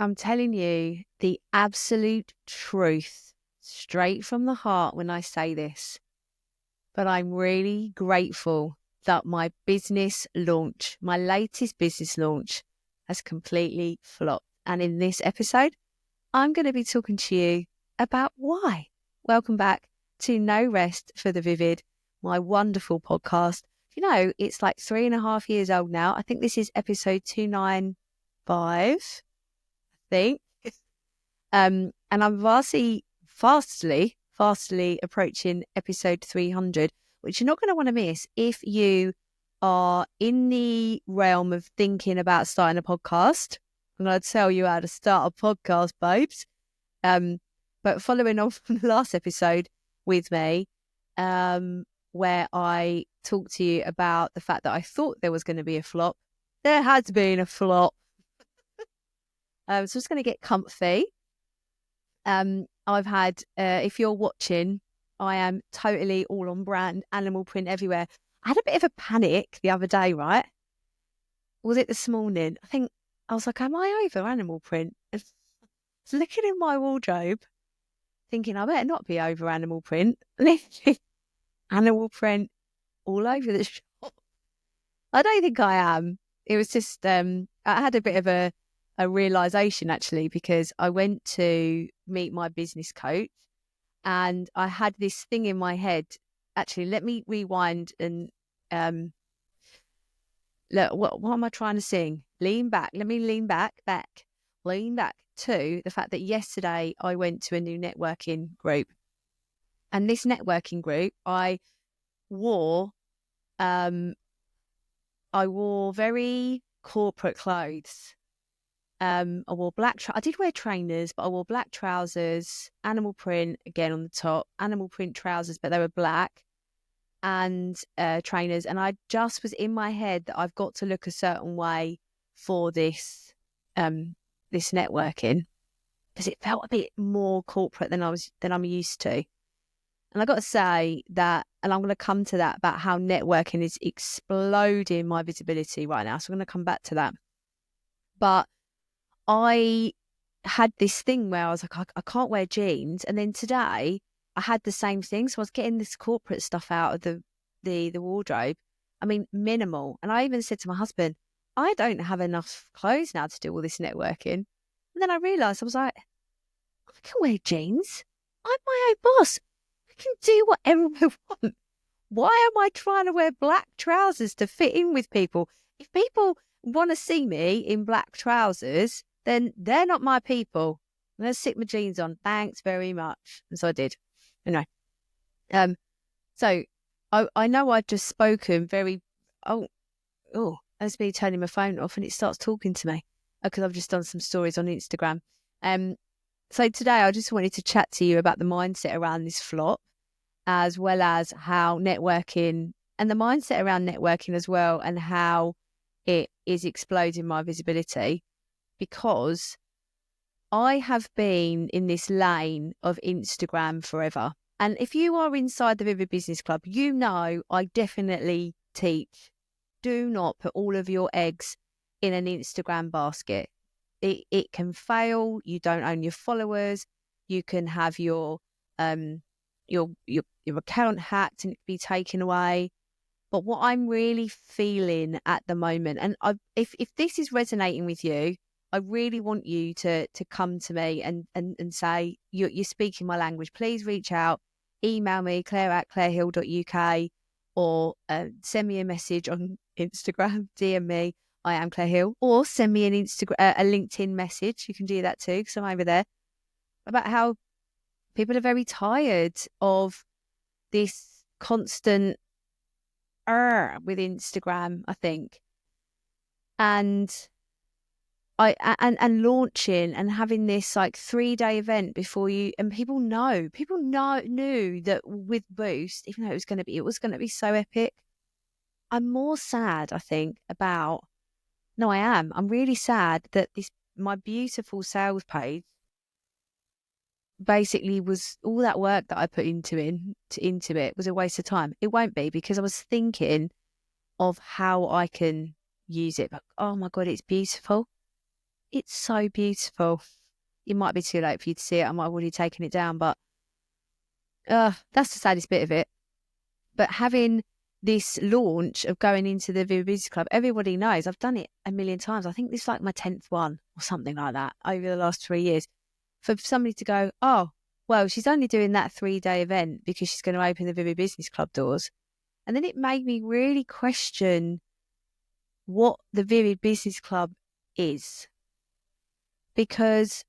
I'm telling you the absolute truth, straight from the heart when I say this. But I'm really grateful that my business launch, my latest business launch, has completely flopped. And in this episode, I'm going to be talking to you about why. Welcome back to No Rest for the Vivid, my wonderful podcast. You know, it's like 3.5 years old now. I think this is episode 295, I think. And I'm fastly approaching episode 300, which you're not going to want to miss if you are in the realm of thinking about starting a podcast. I'm going to tell you how to start a podcast, babes. But following on from the last episode with me, where I talked to you about the fact that I thought there was going to be a flop, there has been a flop. So I'm just going to get comfy. I've had, if you're watching, I am totally all on brand, animal print everywhere. I had a bit of a panic the other day, right? Was it this morning? I was like, am I over animal print? I was looking in my wardrobe, thinking I better not be over animal print. Literally, animal print all over the shop. I don't think I am. It was just, I had a bit of a realization actually, because I went to meet my business coach and I had this thing in my head. Actually, let me rewind and look, what am I trying to sing? Lean back. Let me lean back to the fact that yesterday I went to a new networking group. And this networking group, I wore very corporate clothes. I wore I did wear trainers, but I wore black trousers, animal print again on the top, animal print trousers, but they were black, and trainers. And I just was in my head that I've got to look a certain way for this networking, because it felt a bit more corporate than I'm used to. And I got to say that, and I'm going to come to that, about how networking is exploding my visibility right now. So I'm going to come back to that. But I had this thing where I was like, I can't wear jeans. And then today I had the same thing. So I was getting this corporate stuff out of the wardrobe. I mean, minimal. And I even said to my husband, I don't have enough clothes now to do all this networking. And then I realised, I was like, I can wear jeans. I'm my own boss. I can do whatever I want. Why am I trying to wear black trousers to fit in with people? If people want to see me in black trousers, then they're not my people. I'm going to stick my jeans on. Thanks very much. And so I did. Anyway, so I know I've just spoken very, that's me turning my phone off and it starts talking to me because I've just done some stories on Instagram. So today I just wanted to chat to you about the mindset around this flop, as well as how networking and the mindset around networking as well, and how it is exploding my visibility, because I have been in this lane of Instagram forever. And if you are inside the Vivid Business Club, you know I definitely teach, do not put all of your eggs in an Instagram basket. It can fail. You don't own your followers. You can have your account hacked and it be taken away. But what I'm really feeling at the moment, and if this is resonating with you, I really want you to come to me and say you're speaking my language. Please reach out, email me, claire@clairehill.uk, or send me a message on Instagram, DM me, I am Claire Hill, or send me a LinkedIn message. You can do that too, because I'm over there, about how people are very tired of this constant with Instagram, I think. And launching and having this like 3-day event before you, and people knew that with Boost, even though it was going to be so epic. I'm more sad, I think, I'm really sad that my beautiful sales page basically was all that work that I put into it was a waste of time. It won't be, because I was thinking of how I can use it. But oh my God, it's beautiful. It's so beautiful. It might be too late for you to see it. I might have already taken it down, but that's the saddest bit of it. But having this launch of going into the Vivid Business Club, everybody knows I've done it a million times. I think this is like my 10th one or something like that over the last 3 years. For somebody to go, oh, well, she's only doing that 3-day event because she's going to open the Vivid Business Club doors. And then it made me really question what the Vivid Business Club is. Because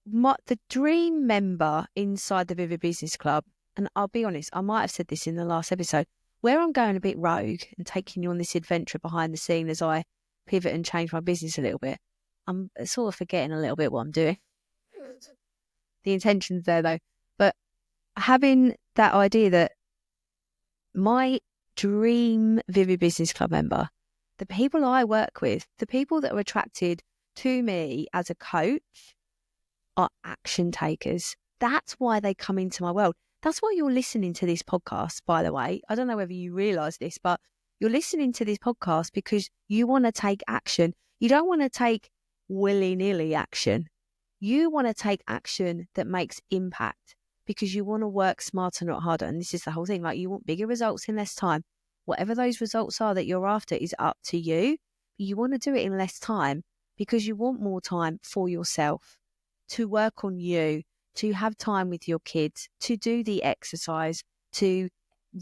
the dream member inside the Vivid Business Club, and I'll be honest, I might have said this in the last episode, where I'm going a bit rogue and taking you on this adventure behind the scene as I pivot and change my business a little bit, I'm sort of forgetting a little bit what I'm doing. The intention's there though. But having that idea that my dream Vivid Business Club member, the people I work with, the people that are attracted to me as a coach are action takers. That's why they come into my world. That's why you're listening to this podcast, by the way. I don't know whether you realise this, but you're listening to this podcast because you want to take action. You don't want to take willy-nilly action. You want to take action that makes impact because you want to work smarter, not harder. And this is the whole thing. Like, you want bigger results in less time. Whatever those results are that you're after is up to you. You want to do it in less time because you want more time for yourself, to work on you, to have time with your kids, to do the exercise, to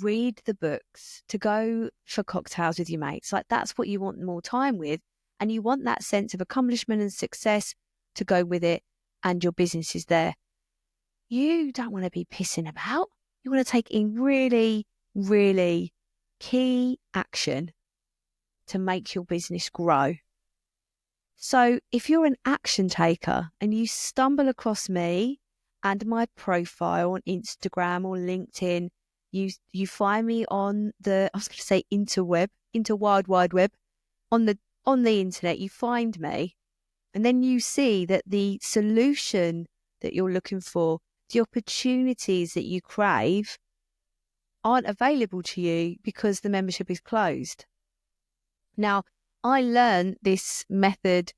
read the books, to go for cocktails with your mates. Like, that's what you want more time with. And you want that sense of accomplishment and success to go with it, and your business is there. You don't want to be pissing about. You want to take in really, really key action to make your business grow. So if you're an action taker and you stumble across me and my profile on Instagram or LinkedIn, you find me on the, I was going to say interwide wide web, on the internet, you find me, and then you see that the solution that you're looking for, the opportunities that you crave, aren't available to you because the membership is closed. Now, I learned this method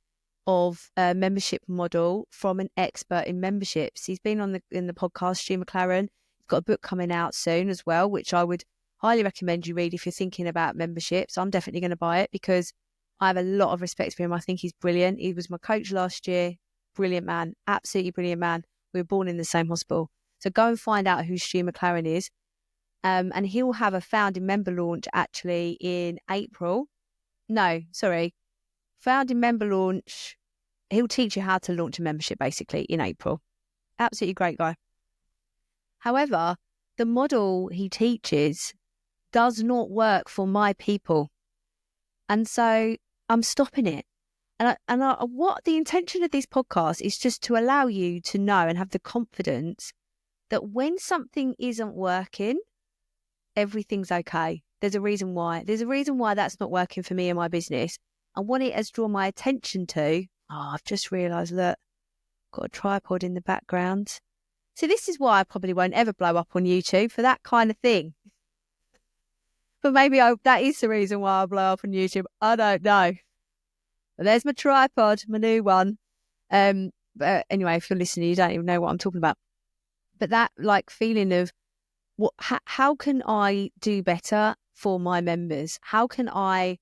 of a membership model from an expert in memberships. He's been in the podcast, Stu McLaren. He's got a book coming out soon as well, which I would highly recommend you read if you're thinking about memberships. I'm definitely going to buy it because I have a lot of respect for him. I think he's brilliant. He was my coach last year. Brilliant man. Absolutely brilliant man. We were born in the same hospital. So go and find out who Stu McLaren is. And he'll have a founding member launch actually in April. Founding member launch. He'll teach you how to launch a membership basically in April. Absolutely great guy. However, the model he teaches does not work for my people. And so I'm stopping it. And what the intention of this podcast is just to allow you to know and have the confidence that when something isn't working, everything's okay. There's a reason why. There's a reason why that's not working for me and my business. And what it has drawn my attention to, I've just realised, look, got a tripod in the background. So this is why I probably won't ever blow up on YouTube, for that kind of thing. But maybe that is the reason why I blow up on YouTube. I don't know. But there's my tripod, my new one. But anyway, if you're listening, you don't even know what I'm talking about. But that like feeling of how can I do better for my members? How can I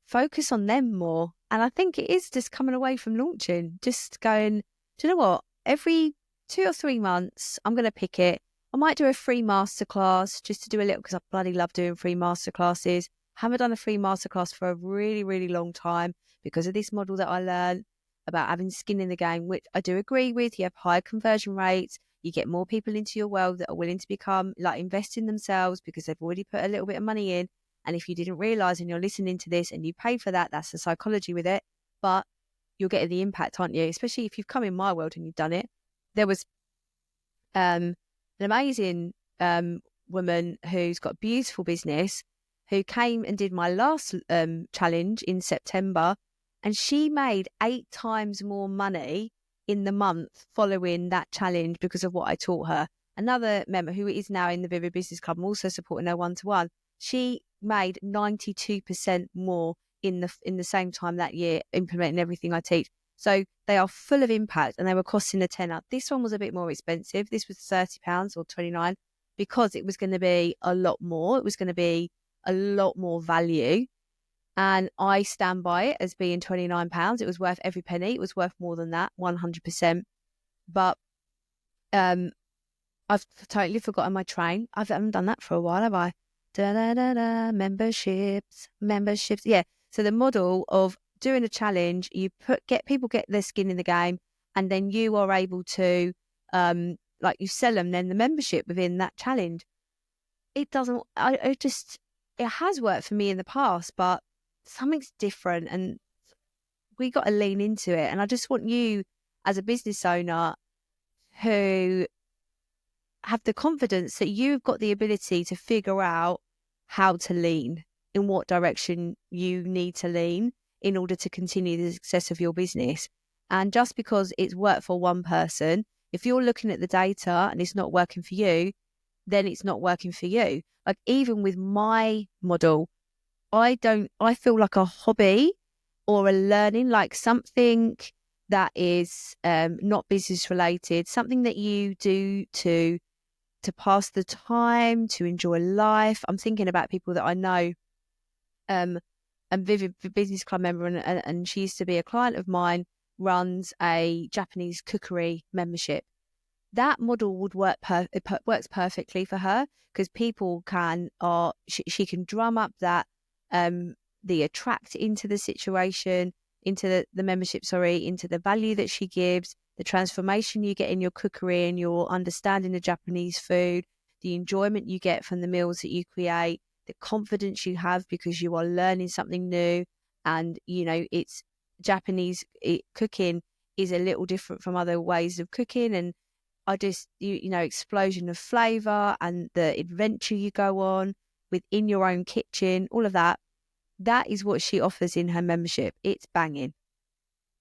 focus on them more? And I think it is just coming away from launching, just going, do you know what? Every 2 or 3 months, I'm going to pick it. I might do a free masterclass just to do a little, because I bloody love doing free masterclasses. Haven't done a free masterclass for a really, really long time because of this model that I learned about having skin in the game, which I do agree with. You have higher conversion rates. You get more people into your world that are willing to become, like, invest in themselves because they've already put a little bit of money in. And if you didn't realize and you're listening to this and you pay for that, that's the psychology with it. But you're getting the impact, aren't you? Especially if you've come in my world and you've done it. There was an amazing woman who's got a beautiful business who came and did my last challenge in September, and she made 8 times more money in the month following that challenge because of what I taught her. Another member who is now in the Vivid Business Club, I'm also supporting her one-to-one. She made 92% more in the same time that year, implementing everything I teach. So they are full of impact, and they were costing a tenner. This one was a bit more expensive. This was £30 or 29, because it was going to be a lot more. It was going to be a lot more value. And I stand by it as being £29. It was worth every penny. It was worth more than that, 100%. But I've totally forgotten my train. I haven't done that for a while, have I? Memberships. Yeah. So the model of doing a challenge, you get their skin in the game, and then you are able to, you sell them then the membership within that challenge. It doesn't. It has worked for me in the past, but something's different, and we got to lean into it. And I just want you, as a business owner, who have the confidence that you've got the ability to figure out how to lean, in what direction you need to lean in order to continue the success of your business. And just because it's worked for one person, if you're looking at the data and it's not working for you, then it's not working for you. Like, even with my model, I feel like a hobby or a learning, like something that is not business related, something that you do to pass the time, to enjoy life. I'm thinking about people that I know. And Vivid, the business club member, and she used to be a client of mine, runs a Japanese cookery membership. That model would work. It works perfectly for her, because people she can drum up that the attract into the situation, into the membership, into the value that she gives, the transformation you get in your cookery and your understanding of Japanese food, the enjoyment you get from the meals that you create, the confidence you have because you are learning something new. And, it's Japanese cooking is a little different from other ways of cooking. And I just, explosion of flavor and the adventure you go on within your own kitchen, all of that. That is what she offers in her membership. It's banging.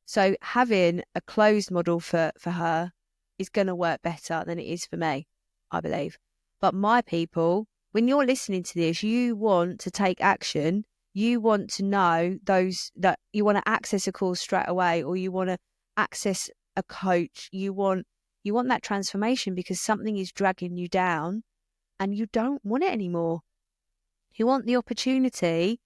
So having a closed model for her is going to work better than it is for me, I believe. But my people, when you're listening to this, you want to take action. You want to know that you want to access a course straight away, or you want to access a coach. You want that transformation because something is dragging you down and you don't want it anymore. You want the opportunity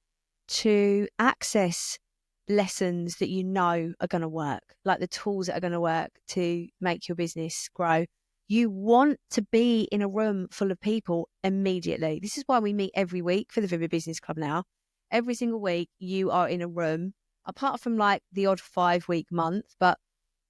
to access lessons that you know are going to work, like the tools that are going to work to make your business grow. You want to be in a room full of people immediately. This is why we meet every week for the Vivid Business Club now. Every single week you are in a room, apart from like the odd 5-week month, but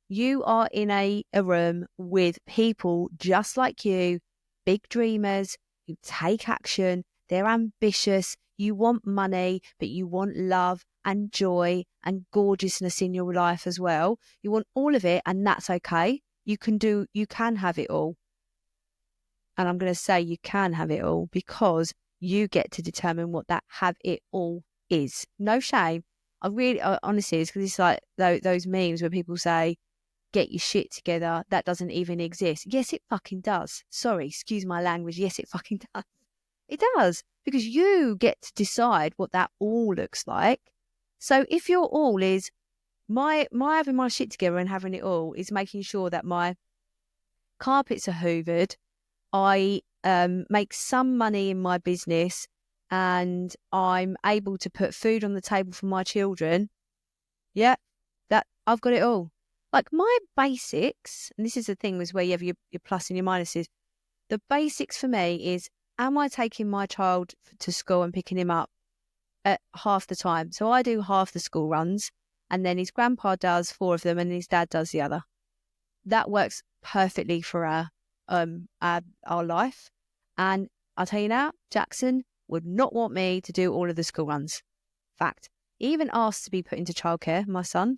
you are in a room with people just like you, big dreamers who take action. They're ambitious. You want money, but you want love and joy and gorgeousness in your life as well. You want all of it, and that's okay. You can have it all. And I'm going to say you can have it all, because you get to determine what that have it all is. No shame. Honestly, it's because it's like those memes where people say, get your shit together. That doesn't even exist. Yes, it fucking does. Sorry, excuse my language. Yes, it fucking does. It does, because you get to decide what that all looks like. So if your all is my having my shit together and having it all is making sure that my carpets are hoovered, I make some money in my business, and I'm able to put food on the table for my children. Yeah, that I've got it all. Like my basics, and this is the thing, was where you have your plus and your minuses. The basics for me is, am I taking my child to school and picking him up at half the time? So I do half the school runs, and then his grandpa does 4 of them, and his dad does the other. That works perfectly for our life. And I'll tell you now, Jackson would not want me to do all of the school runs. Fact, he even asked to be put into childcare, my son.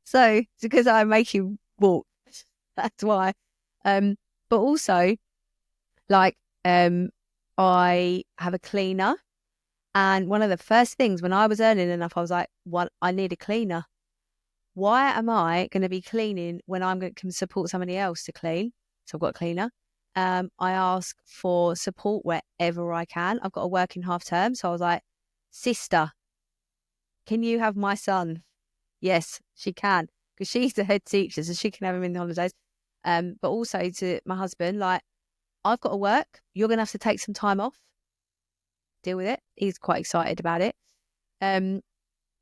So it's because I make him walk. That's why. But also, like, I have a cleaner, and one of the first things when I was earning enough, I was like, "Well, I need a cleaner. Why am I going to be cleaning when I'm going to support somebody else to clean?" So I've got a cleaner. I ask for support wherever I can. I've got a working half term, so I was like, Sister, can you have my son? Yes, she can, because she's the head teacher, so she can have him in the holidays. But also to my husband, like, I've got to work. You're going to have to take some time off. Deal with it. He's quite excited about it. Having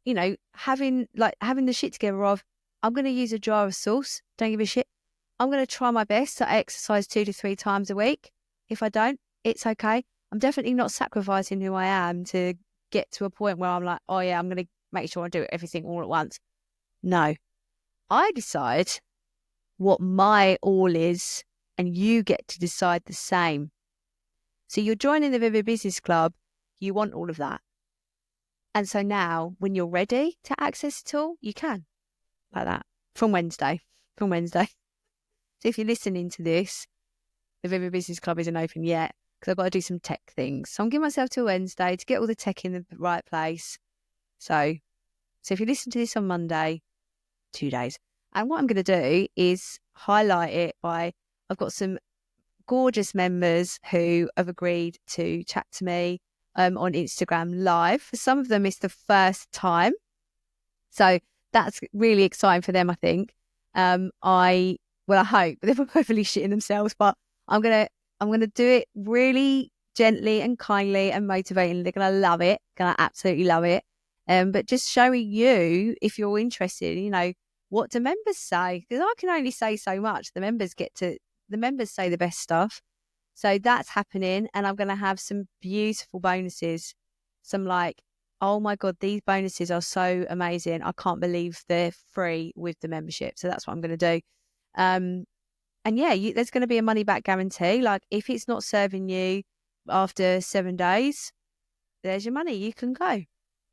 the shit together of, I'm going to use a jar of sauce. Don't give a shit. I'm going to try my best to exercise 2 to 3 times a week. If I don't, it's okay. I'm definitely not sacrificing who I am to get to a point where I'm like, oh yeah, I'm going to make sure I do everything all at once. No, I decide what my all is, and you get to decide the same. So you're joining the Vivid Business Club. You want all of that. And so now when you're ready to access it all, you can, like that, from Wednesday. So if you're listening to this, the Vivid Business Club isn't open yet because I've got to do some tech things. So I'm giving myself till Wednesday to get all the tech in the right place. So if you listen to this on Monday, 2 days. And what I'm going to do is highlight it by, I've got some gorgeous members who have agreed to chat to me on Instagram live. For some of them, it's the first time. So that's really exciting for them, I think. I hope they're probably shitting themselves, but I'm gonna do it really gently and kindly and motivating. They're gonna love it, gonna absolutely love it. But just showing you, if you're interested, what do members say? Because I can only say so much. The members say the best stuff. So that's happening, and I'm gonna have some beautiful bonuses. Some like, oh my God, these bonuses are so amazing. I can't believe they're free with the membership. So that's what I'm going to do. And yeah, there's going to be a money back guarantee. Like, if it's not serving you after 7 days, there's your money. You can go.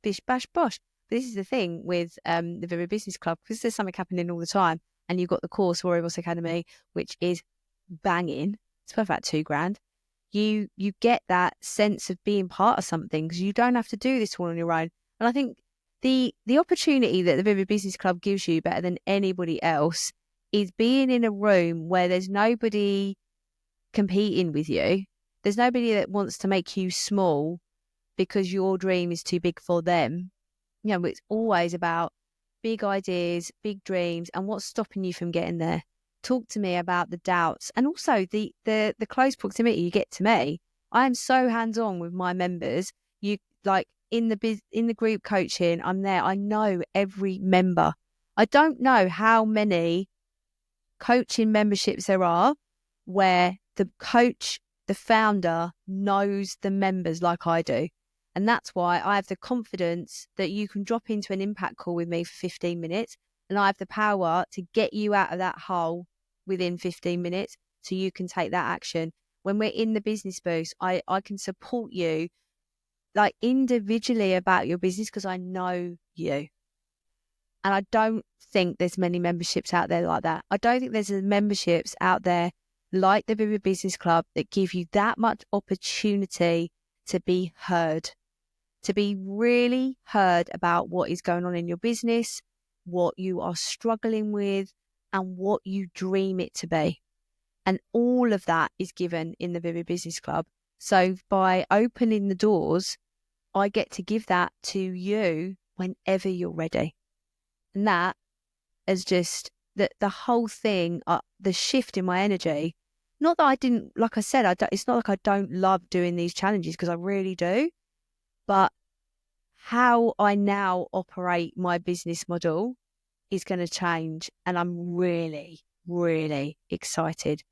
Bish, bash, bosh. But this is the thing with the Vivid Business Club, because there's something happening all the time. And you've got the course, Warrior Boss Academy, which is banging. It's worth about $2,000. You get that sense of being part of something because you don't have to do this all on your own. And I think the opportunity that the Vivid Business Club gives you better than anybody else is being in a room where there's nobody competing with you. There's nobody that wants to make you small because your dream is too big for them. It's always about big ideas, big dreams, and what's stopping you from getting there. Talk to me about the doubts, and also the close proximity you get to me. I am so hands-on with my members. You like in the group coaching, I'm there. I know every member. I don't know how many coaching memberships there are where the coach, the founder, knows the members like I do. And that's why I have the confidence that you can drop into an impact call with me for 15 minutes, and I have the power to get you out of that hole within 15 minutes so you can take that action. When we're in the business boost, I can support you like individually about your business because I know you. And I don't think there's many memberships out there like that. I don't think there's memberships out there like the Vivid Business Club that give you that much opportunity to be heard, to be really heard about what is going on in your business, what you are struggling with, and what you dream it to be. And all of that is given in the Vivid Business Club. So by opening the doors, I get to give that to you whenever you're ready. And that is just the whole thing, the shift in my energy. Not that I didn't, like I said, it's not like I don't love doing these challenges, because I really do. But how I now operate my business model is going to change. And I'm really, really excited.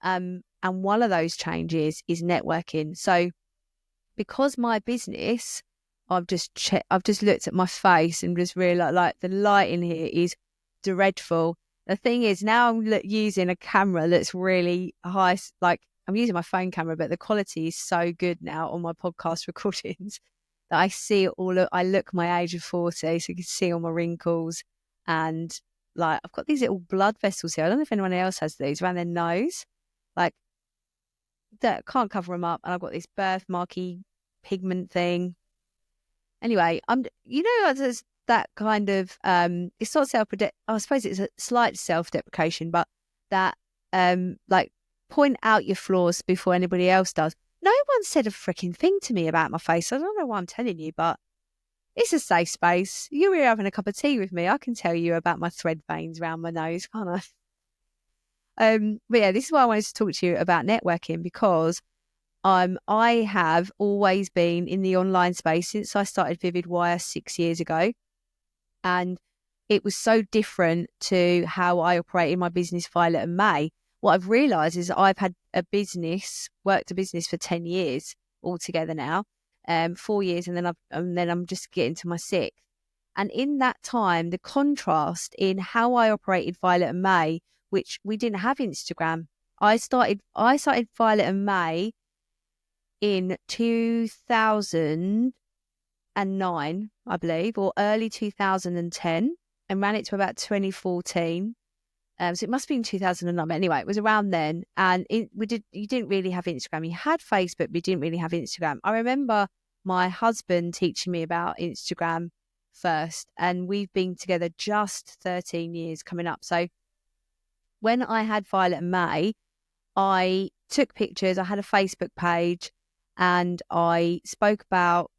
And one of those changes is networking. So because my business, I've just looked at my face and just realized like the light in here is dreadful. The thing is, now I'm using a camera that's really high. Like, I'm using my phone camera, but the quality is so good now on my podcast recordings that I see I look my age of 40, so you can see all my wrinkles. And like, I've got these little blood vessels here. I don't know if anyone else has these around their nose, like that can't cover them up. And I've got this birthmarky pigment thing. Anyway, there's that kind of it's not I suppose it's a slight self-deprecation, but that like, point out your flaws before anybody else does. No one said a freaking thing to me about my face. I don't know why I'm telling you, but It's a safe space. You're here having a cup of tea with me. I can tell you about my thread veins around my nose, can't I? But yeah, this is why I wanted to talk to you about networking, because I have always been in the online space since I started Vivid Wire 6 years ago. And it was so different to how I operate in my business, Violet and May. What I've realised is I've had worked a business for 10 years altogether now, 4 years, and then I'm just getting to my sixth. And in that time, the contrast in how I operated Violet and May, which we didn't have Instagram. I started Violet and May in 2009, I believe, or early 2010, and ran it to about 2014. So it must be in 2009. But anyway, it was around then. And you didn't really have Instagram. You had Facebook, but you didn't really have Instagram. I remember my husband teaching me about Instagram first, and we've been together just 13 years coming up. So when I had Violet and May, I took pictures. I had a Facebook page, and I spoke about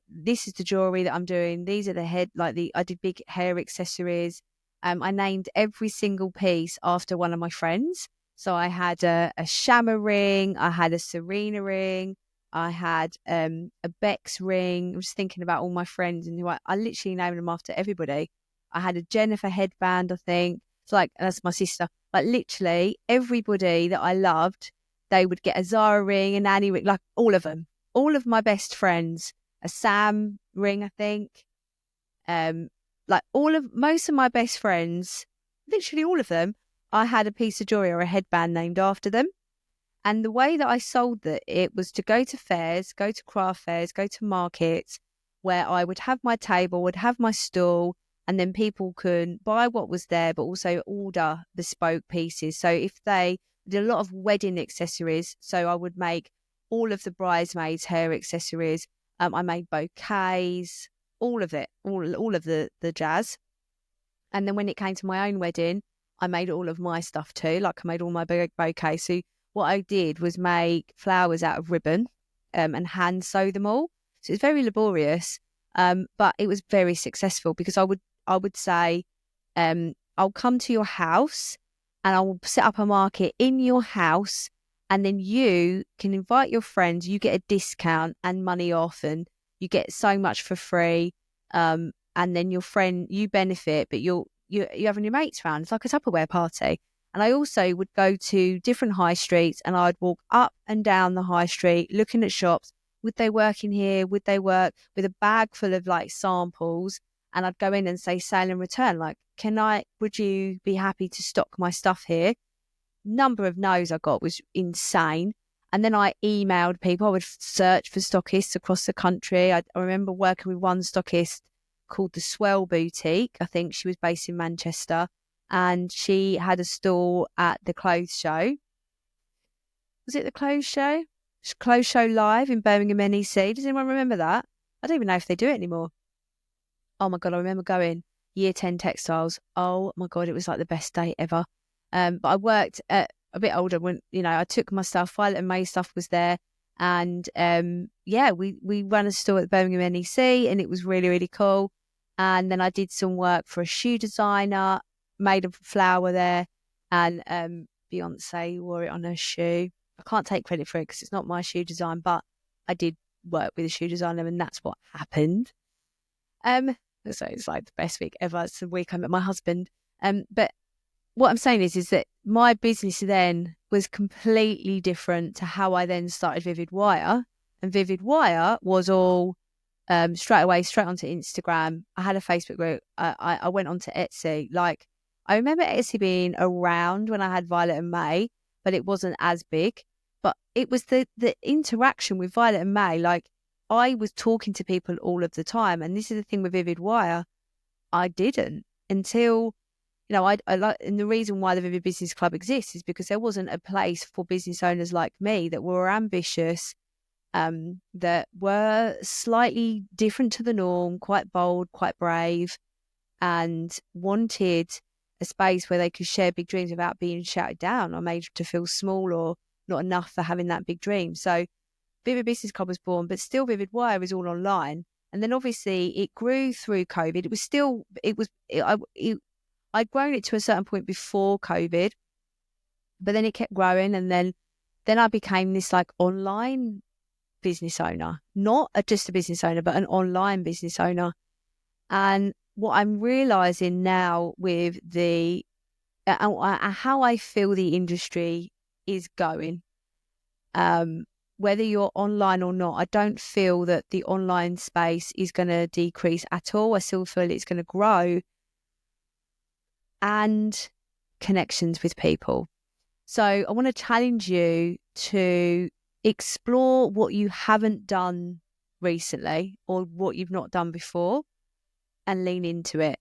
this is the jewelry that I'm doing. These are I did big hair accessories. I named every single piece after one of my friends. So I had a Shama ring, I had a Serena ring, I had a Bex ring. I'm just thinking about all my friends, and I literally named them after everybody. I had a Jennifer headband, I think. So that's my sister. Like literally everybody that I loved, they would get a Zara ring, an Annie ring, like all of them. All of my best friends, a Sam ring, I think. Most of my best friends, literally all of them, I had a piece of jewelry or a headband named after them. And the way that I sold it was to go to fairs, go to craft fairs, go to markets where I would have my table, would have my stall, and then people could buy what was there, but also order bespoke pieces. So if they did a lot of wedding accessories, so I would make all of the bridesmaids' hair accessories. I made bouquets, all of it, all of the jazz. And then when it came to my own wedding, I made all of my stuff too. Like I made all my bouquets. So what I did was make flowers out of ribbon and hand sew them all. So it's very laborious, but it was very successful, because I would say, I'll come to your house and I will set up a market in your house, and then you can invite your friends. You get a discount and money off, and you get so much for free. And then you benefit, but you're having your mates around. It's like a Tupperware party. And I also would go to different high streets, and I'd walk up and down the high street looking at shops. Would they work in here? Would they work with a bag full of samples? And I'd go in and say, sale and return. Would you be happy to stock my stuff here? Number of no's I got was insane. And then I emailed people. I would search for stockists across the country. I remember working with one stockist called the Swell Boutique. I think she was based in Manchester, and she had a stall at the clothes show. Was it the clothes show? Clothes Show Live in Birmingham NEC. Does anyone remember that? I don't even know if they do it anymore. Oh my God, I remember going year 10 textiles. Oh my God, it was like the best day ever. But I worked at a bit older when, I took my stuff, Violet and May stuff was there. And we ran a store at the Birmingham NEC, and it was really, really cool. And then I did some work for a shoe designer, made a flower there, and Beyonce wore it on her shoe. I can't take credit for it because it's not my shoe design, but I did work with a shoe designer, and that's what happened. So it's like the best week ever. It's the week I met my husband. But what I'm saying is that my business then was completely different to how I then started Vivid Wire. And Vivid Wire was all straight onto Instagram. I had a Facebook group. I went onto Etsy. I remember Etsy being around when I had Violet and May, but it wasn't as big. But it was the interaction with Violet and May. I was talking to people all of the time. And this is the thing with Vivid Wire. I didn't until, and the reason why the Vivid Business Club exists is because there wasn't a place for business owners like me that were ambitious, that were slightly different to the norm, quite bold, quite brave, and wanted a space where they could share big dreams without being shouted down or made to feel small or not enough for having that big dream. So Vivid Business Club was born, but still Vivid Wire is all online. And then obviously it grew through COVID. I'd grown it to a certain point before COVID, but then it kept growing. And then I became this like online business owner, not just a business owner, but an online business owner. And what I'm realizing now with how I feel the industry is going, whether you're online or not, I don't feel that the online space is going to decrease at all. I still feel it's going to grow, and connections with people. So I want to challenge you to explore what you haven't done recently or what you've not done before and lean into it.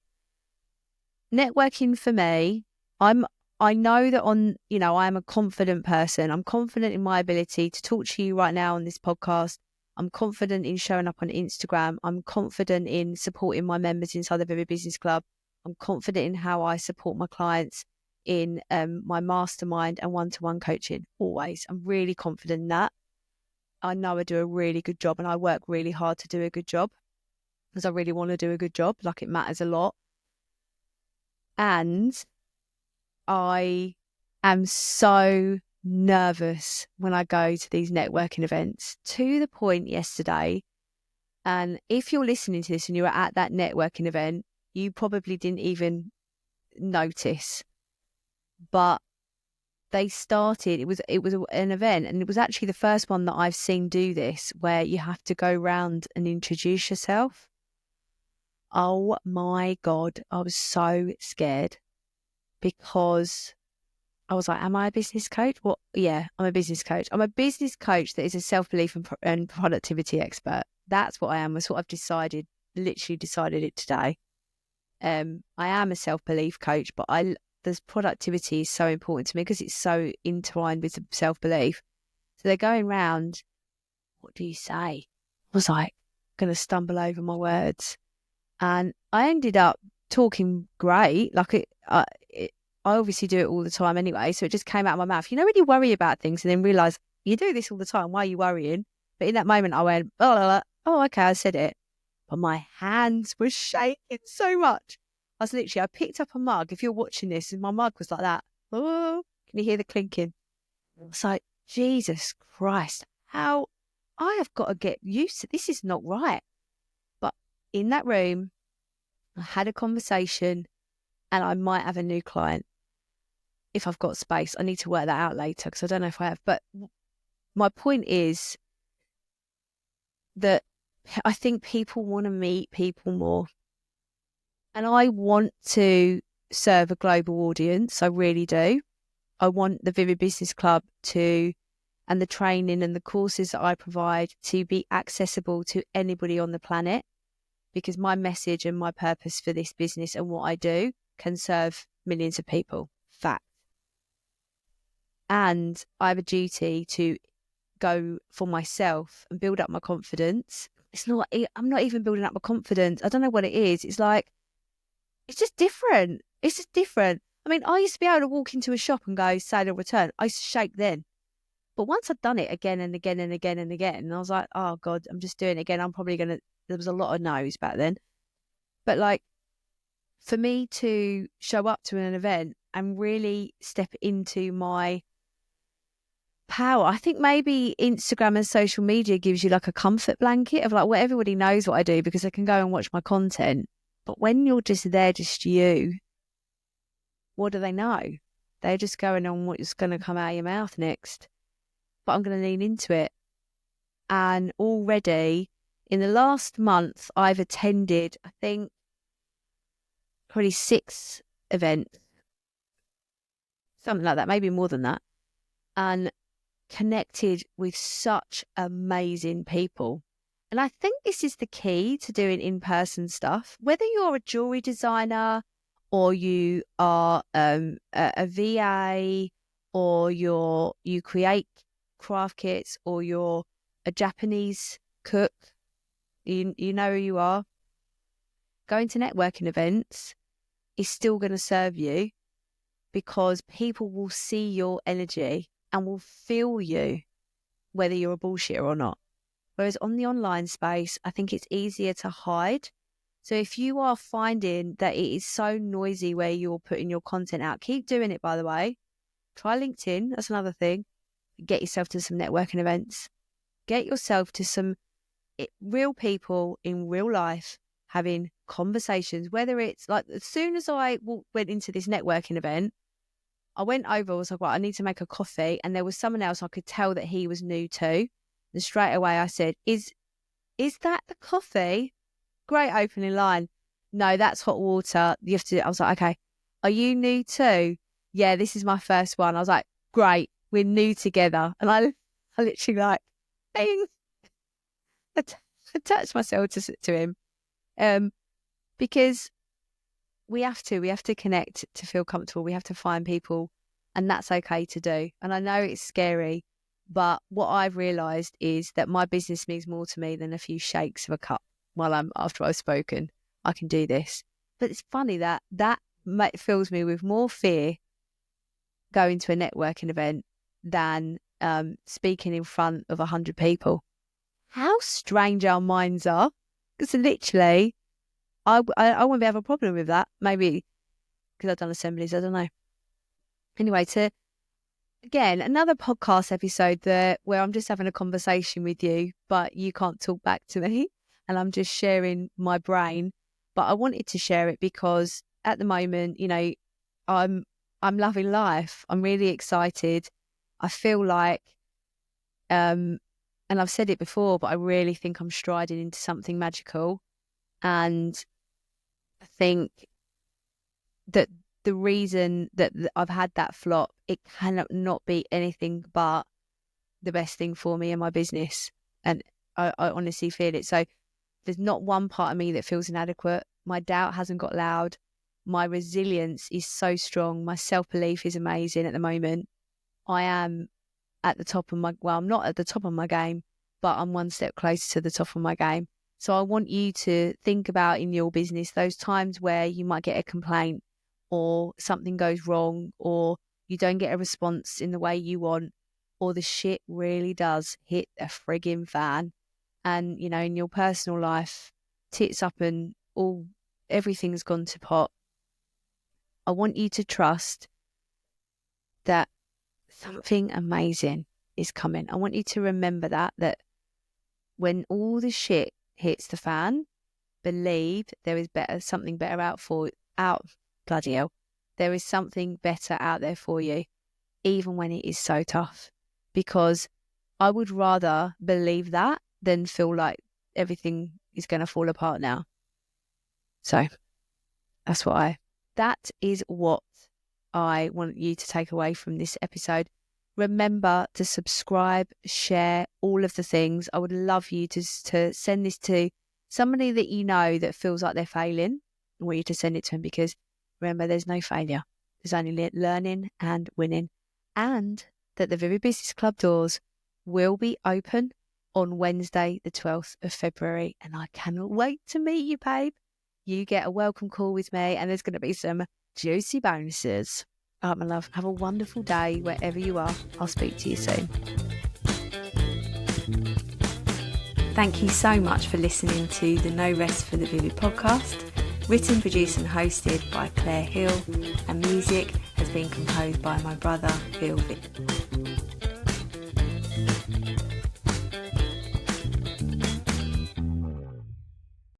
Networking for me, I know that I'm a confident person. I'm confident in my ability to talk to you right now on this podcast. I'm confident in showing up on Instagram. I'm confident in supporting my members inside the Vivid Business Club. I'm confident in how I support my clients in my mastermind and one-to-one coaching. Always. I'm really confident in that. I know I do a really good job, and I work really hard to do a good job because I really want to do a good job. Like, it matters a lot. And I am so nervous when I go to these networking events, to the point yesterday. And if you're listening to this and you were at that networking event, you probably didn't even notice. But they started, it was an event, and it was actually the first one that I've seen do this, where you have to go round and introduce yourself. Oh my God, I was so scared, because I was like, am I a business coach? Well, yeah, I'm a business coach. I'm a business coach that is a self-belief and productivity expert. That's what I am. That's what I've literally decided it today. I am a self-belief coach, but this productivity is so important to me because it's so entwined with the self-belief. So they're going round, what do you say? I was like, going to stumble over my words. And I ended up talking great. Like, I obviously do it all the time anyway, so it just came out of my mouth. You know, when you worry about things and then realise you do this all the time, why are you worrying? But in that moment I went, oh, okay, I said it. But my hands were shaking so much. I picked up a mug. If you're watching this, and my mug was like that. Oh, can you hear the clinking? It's like, Jesus Christ, how I have got to get used to this. Is not right. But in that room, I had a conversation, and I might have a new client if I've got space. I need to work that out later because I don't know if I have. But my point is that I think people want to meet people more. And I want to serve a global audience. I really do. I want the Vivid Business Club and the training and the courses that I provide to be accessible to anybody on the planet, because my message and my purpose for this business and what I do can serve millions of people. Fact. And I have a duty to go for myself and build up my confidence. I'm not even building up my confidence. I don't know what it is. It's like, it's just different. It's just different. I mean, I used to be able to walk into a shop and go, sale or return. I used to shake then. But once I'd done it again and again and again and again, and I was like, oh God, I'm just doing it again. There was a lot of no's back then. But like, for me to show up to an event and really step into my power, I think maybe Instagram and social media gives you like a comfort blanket of like, well, everybody knows what I do because they can go and watch my content. But when you're just there, just you, what do they know? They're just going on what's going to come out of your mouth next. But I'm going to lean into it. And already in the last month, I've attended, I think, probably 6 events, something like that, maybe more than that, and connected with such amazing people. And I think this is the key to doing in-person stuff. Whether you're a jewelry designer or you are a VA, or you create craft kits, or you're a Japanese cook, you know who you are. Going to networking events is still going to serve you, because people will see your energy and will feel you, whether you're a bullshitter or not. Whereas on the online space, I think it's easier to hide. So if you are finding that it is so noisy where you're putting your content out, keep doing it, by the way. Try LinkedIn. That's another thing. Get yourself to some networking events. Get yourself to some real people in real life having conversations, whether it's like as soon as I went into this networking event, I went over, I was like, well, I need to make a coffee. And there was someone else I could tell that he was new too. And straight away I said, is that the coffee? Great opening line. No, that's hot water. You have to, I was like, okay, are you new too? Yeah, this is my first one. I was like, great, we're new together. And I literally like, bing, attached myself to him. Because we have to connect to feel comfortable. We have to find people, and that's okay to do. And I know it's scary, but what I've realised is that my business means more to me than a few shakes of a cup after I've spoken. I can do this. But it's funny that fills me with more fear going to a networking event than speaking in front of 100 people. How strange our minds are. Because literally, I won't have a problem with that. Maybe because I've done assemblies, I don't know. Anyway, again, another podcast episode where I'm just having a conversation with you, but you can't talk back to me, and I'm just sharing my brain. But I wanted to share it because at the moment, I'm loving life. I'm really excited. I feel like, and I've said it before, but I really think I'm striding into something magical. And I think that the reason that I've had that flop, it cannot not be anything but the best thing for me and my business. And I honestly feel it. So there's not one part of me that feels inadequate. My doubt hasn't got loud. My resilience is so strong. My self-belief is amazing at the moment. I am at the top of I'm not at the top of my game, but I'm one step closer to the top of my game. So I want you to think about in your business those times where you might get a complaint or something goes wrong or you don't get a response in the way you want, or the shit really does hit a frigging fan. And, in your personal life, tits up and everything's gone to pot. I want you to trust that something amazing is coming. I want you to remember that when all the shit hits the fan, believe there is something better bloody hell. There is something better out there for you, even when it is so tough. Because I would rather believe that than feel like everything is going to fall apart now. So that is what I want you to take away from this episode. Remember to subscribe, share, all of the things. I would love you to send this to somebody that you know that feels like they're failing. I want you to send it to them, because remember, there's no failure. There's only learning and winning. And that the Vivid Business Club doors will be open on Wednesday, the 12th of February. And I cannot wait to meet you, babe. You get a welcome call with me, and there's going to be some juicy bonuses. All right, my love. Have a wonderful day wherever you are. I'll speak to you soon. Thank you so much for listening to the No Rest for the Vivid podcast. Written, produced and hosted by Claire Hill, and music has been composed by my brother, Phil Vick.